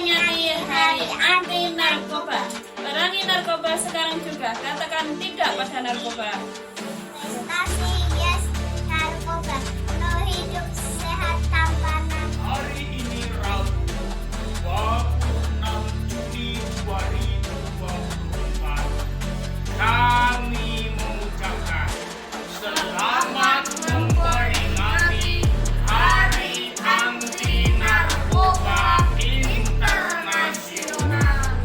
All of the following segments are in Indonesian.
memperingati Hari Anti Narkoba. Perangi narkoba sekarang juga. Katakan tidak pada narkoba. Prestasi yes narkoba. No hidup sehat tanpa narkoba. Hari ini Rabu, 26 Juni 2024, kami mengucapkan selamat memperingati Hari Anti Narkoba Internasional.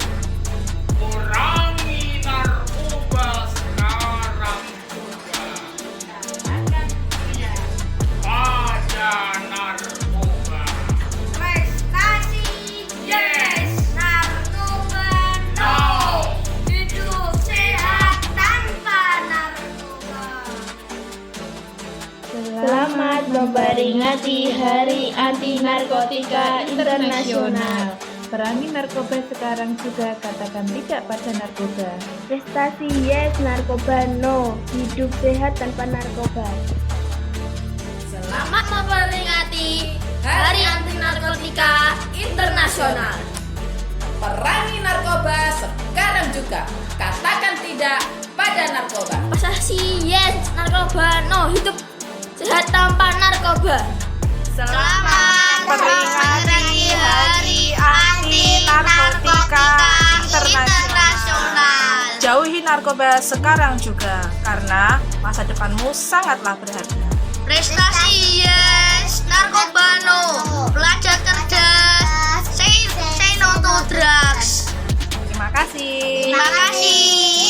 Kurangi narkoba sekarang juga. Pada narkoba. Prestasi Yes. narkoba. No. Hidup sehat tanpa narkoba. Selamat memperingati Hari Anti Narkotika Internasional. Perangi narkoba sekarang juga, katakan tidak pada narkoba. Prestasi yes, narkoba no. Hidup sehat tanpa narkoba. Selamat memperingati Hari Anti Narkotika Internasional. Perangi narkoba sekarang juga. Katakan tidak pada narkoba. Prestasi yes, narkoba no. Hidup sehat tanpa narkoba. Selamat memperingati Hari Anti Narkotika Internasional. Jauhi narkoba sekarang juga, karena masa depanmu sangatlah berharga. Prestasi yes, narkoba no. Belajar cerdas. Say no to drugs. Terima kasih. Terima kasih.